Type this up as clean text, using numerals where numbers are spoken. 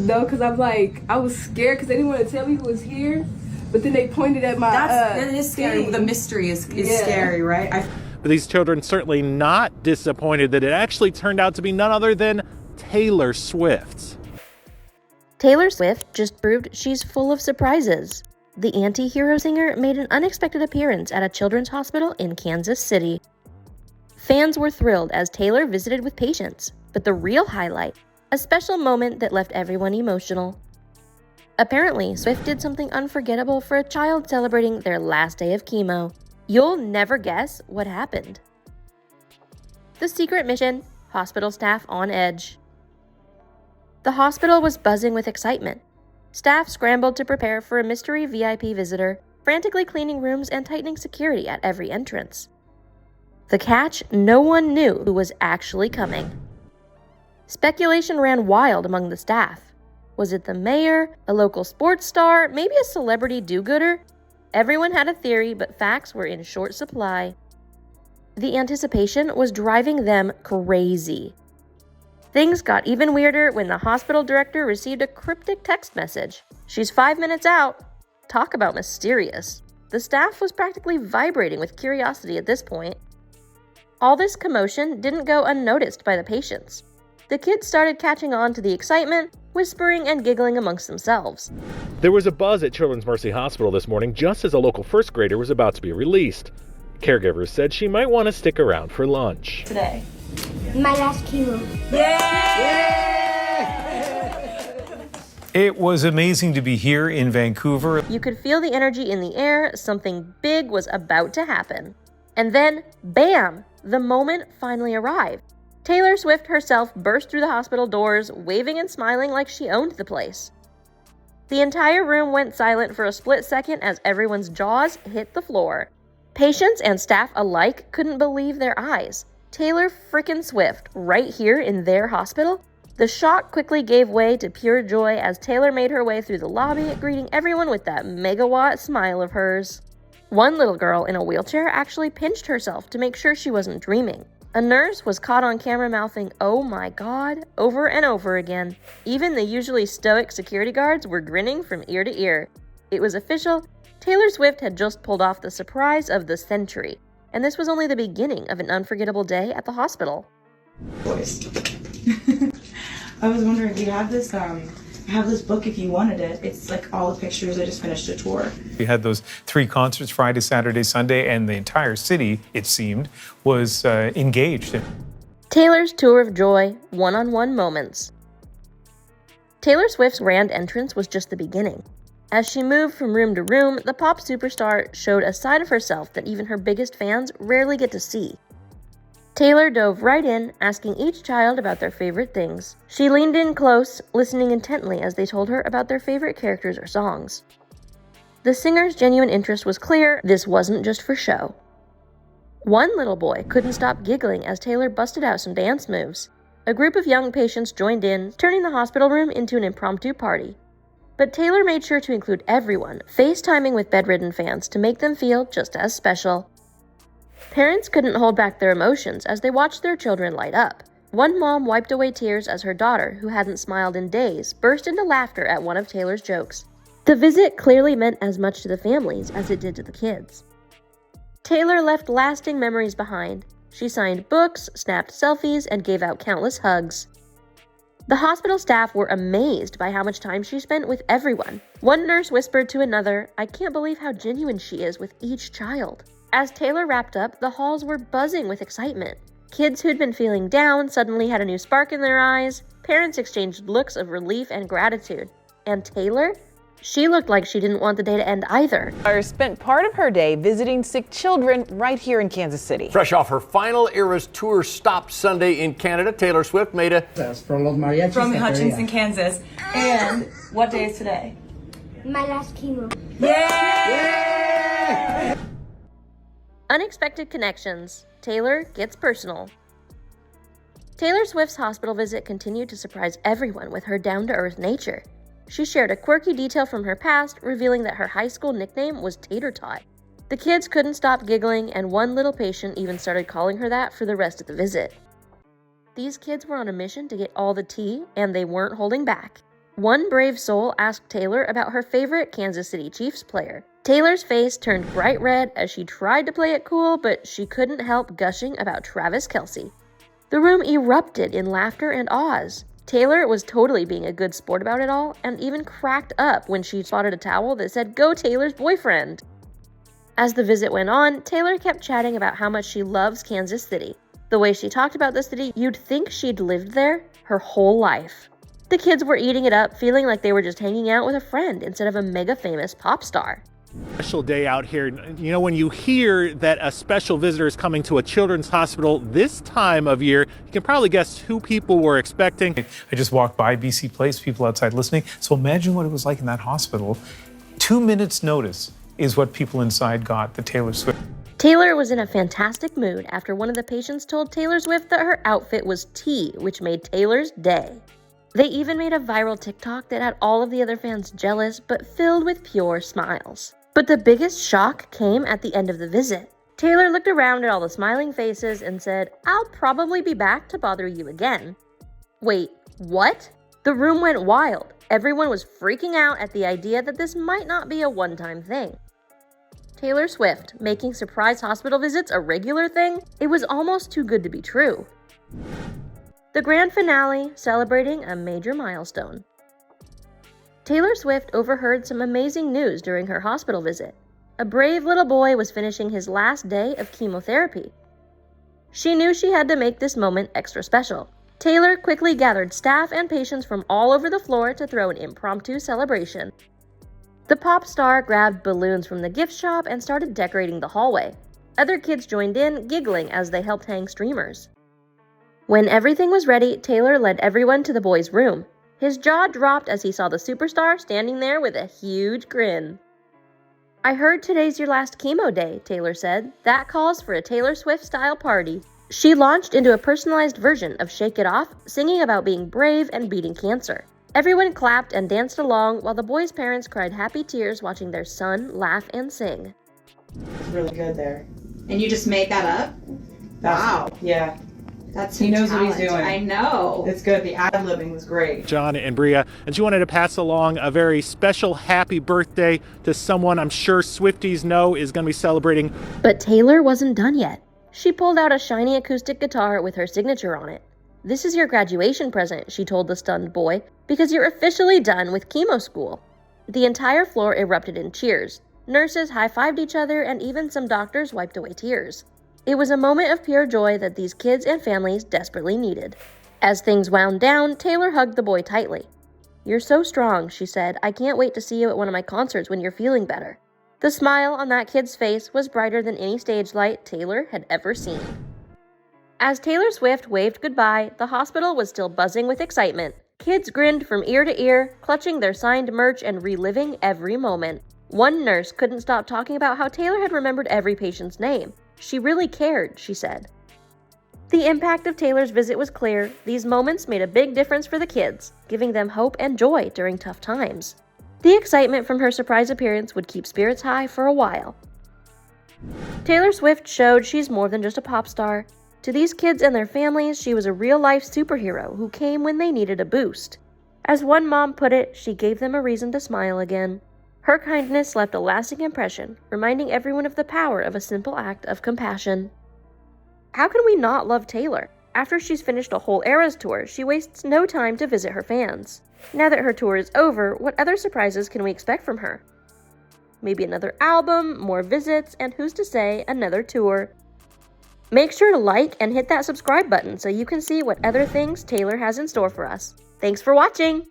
No, because I'm like, I was scared because they didn't want to tell me who was here. But then they pointed at my that is scary. The mystery is scary, right? But these children certainly not disappointed that it actually turned out to be none other than Taylor Swift. Taylor Swift just proved she's full of surprises. The anti-hero singer made an unexpected appearance at a children's hospital in Kansas City. Fans were thrilled as Taylor visited with patients, but the real highlight, a special moment that left everyone emotional. Apparently, Swift did something unforgettable for a child celebrating their last day of chemo. You'll never guess what happened. The secret mission, hospital staff on edge. The hospital was buzzing with excitement. Staff scrambled to prepare for a mystery VIP visitor, frantically cleaning rooms and tightening security at every entrance. The catch, no one knew who was actually coming. Speculation ran wild among the staff. Was it the mayor, a local sports star, maybe a celebrity do-gooder? Everyone had a theory, but facts were in short supply. The anticipation was driving them crazy. Things got even weirder when the hospital director received a cryptic text message. "She's 5 minutes out." Talk about mysterious. The staff was practically vibrating with curiosity at this point. All this commotion didn't go unnoticed by the patients. The kids started catching on to the excitement, whispering and giggling amongst themselves. There was a buzz at Children's Mercy Hospital this morning just as a local first grader was about to be released. Caregivers said she might want to stick around for lunch. Today. My last chemo. It was amazing to be here in Vancouver. You could feel the energy in the air. Something big was about to happen. And then, bam! The moment finally arrived. Taylor Swift herself burst through the hospital doors, waving and smiling like she owned the place. The entire room went silent for a split second as everyone's jaws hit the floor. Patients and staff alike couldn't believe their eyes. Taylor frickin' Swift right here in their hospital? The shock quickly gave way to pure joy as Taylor made her way through the lobby, greeting everyone with that megawatt smile of hers. One little girl in a wheelchair actually pinched herself to make sure she wasn't dreaming. A nurse was caught on camera mouthing, "Oh my God," over and over again. Even the usually stoic security guards were grinning from ear to ear. It was official. Taylor Swift had just pulled off the surprise of the century, and this was only the beginning of an unforgettable day at the hospital. I was wondering, do you have this, I have this book if you wanted it. It's like all the pictures. I just finished a tour. We had those 3 concerts, Friday, Saturday, Sunday, and the entire city, it seemed, was engaged. Taylor's tour of joy, one-on-one moments. Taylor Swift's grand entrance was just the beginning. As she moved from room to room, the pop superstar showed a side of herself that even her biggest fans rarely get to see. Taylor dove right in, asking each child about their favorite things. She leaned in close, listening intently as they told her about their favorite characters or songs. The singer's genuine interest was clear. This wasn't just for show. One little boy couldn't stop giggling as Taylor busted out some dance moves. A group of young patients joined in, turning the hospital room into an impromptu party. But Taylor made sure to include everyone, FaceTiming with bedridden fans to make them feel just as special. Parents couldn't hold back their emotions as they watched their children light up. One mom wiped away tears as her daughter, who hadn't smiled in days, burst into laughter at one of Taylor's jokes. The visit clearly meant as much to the families as it did to the kids. Taylor left lasting memories behind. She signed books, snapped selfies, and gave out countless hugs. The hospital staff were amazed by how much time she spent with everyone. One nurse whispered to another, "I can't believe how genuine she is with each child." As Taylor wrapped up, the halls were buzzing with excitement. Kids who'd been feeling down suddenly had a new spark in their eyes. Parents exchanged looks of relief and gratitude. And Taylor? She looked like she didn't want the day to end either. Taylor spent part of her day visiting sick children right here in Kansas City. Fresh off her final Eras tour stop Sunday in Canada, Taylor Swift made a From Hutchinson, Kansas. And what day is today? My last chemo. Unexpected connections. Taylor gets personal. Taylor Swift's hospital visit continued to surprise everyone with her down-to-earth nature. She shared a quirky detail from her past, revealing that her high school nickname was Tater Tot. The kids couldn't stop giggling, and one little patient even started calling her that for the rest of the visit. These kids were on a mission to get all the tea, and they weren't holding back. One brave soul asked Taylor about her favorite Kansas City Chiefs player. Taylor's face turned bright red as she tried to play it cool, but she couldn't help gushing about Travis Kelce. The room erupted in laughter and awes. Taylor was totally being a good sport about it all, and even cracked up when she spotted a towel that said, "Go Taylor's boyfriend." As the visit went on, Taylor kept chatting about how much she loves Kansas City. The way she talked about the city, you'd think she'd lived there her whole life. The kids were eating it up, feeling like they were just hanging out with a friend instead of a mega famous pop star. Special day out here. You know, when you hear that a special visitor is coming to a children's hospital this time of year, you can probably guess who people were expecting. I just walked by BC Place, people outside listening. So imagine what it was like in that hospital. 2 minutes notice is what people inside got, the Taylor Swift. Taylor was in a fantastic mood after one of the patients told Taylor Swift that her outfit was tea, which made Taylor's day. They even made a viral TikTok that had all of the other fans jealous, but filled with pure smiles. But the biggest shock came at the end of the visit. Taylor looked around at all the smiling faces and said, "I'll probably be back to bother you again." Wait, what? The room went wild. Everyone was freaking out at the idea that this might not be a one-time thing. Taylor Swift making surprise hospital visits a regular thing? It was almost too good to be true. The grand finale celebrating a major milestone. Taylor Swift overheard some amazing news during her hospital visit. A brave little boy was finishing his last day of chemotherapy. She knew she had to make this moment extra special. Taylor quickly gathered staff and patients from all over the floor to throw an impromptu celebration. The pop star grabbed balloons from the gift shop and started decorating the hallway. Other kids joined in, giggling as they helped hang streamers. When everything was ready, Taylor led everyone to the boy's room. His jaw dropped as he saw the superstar standing there with a huge grin. "I heard today's your last chemo day," Taylor said. "That calls for a Taylor Swift-style party." She launched into a personalized version of Shake It Off, singing about being brave and beating cancer. Everyone clapped and danced along while the boy's parents cried happy tears watching their son laugh and sing. It's really good there. And you just made that up? Wow. Yeah. That's He knows what he's doing. I know. It's good. The ad-libbing was great. John and Bria, and she wanted to pass along a very special happy birthday to someone I'm sure Swifties know is going to be celebrating. But Taylor wasn't done yet. She pulled out a shiny acoustic guitar with her signature on it. "This is your graduation present," she told the stunned boy, "because you're officially done with chemo school." The entire floor erupted in cheers. Nurses high-fived each other, and even some doctors wiped away tears. It was a moment of pure joy that these kids and families desperately needed. As things wound down, Taylor hugged the boy tightly. "You're so strong," she said. "I can't wait to see you at one of my concerts when you're feeling better." The smile on that kid's face was brighter than any stage light Taylor had ever seen. As Taylor Swift waved goodbye, the hospital was still buzzing with excitement. Kids grinned from ear to ear, clutching their signed merch and reliving every moment. One nurse couldn't stop talking about how Taylor had remembered every patient's name. She really cared, she said. The impact of Taylor's visit was clear. These moments made a big difference for the kids, giving them hope and joy during tough times. The excitement from her surprise appearance would keep spirits high for a while. Taylor Swift showed she's more than just a pop star. To these kids and their families, she was a real-life superhero who came when they needed a boost. As one mom put it, she gave them a reason to smile again. Her kindness left a lasting impression, reminding everyone of the power of a simple act of compassion. How can we not love Taylor? After she's finished a whole Eras tour, she wastes no time to visit her fans. Now that her tour is over, what other surprises can we expect from her? Maybe another album, more visits, and who's to say, another tour. Make sure to like and hit that subscribe button so you can see what other things Taylor has in store for us. Thanks for watching!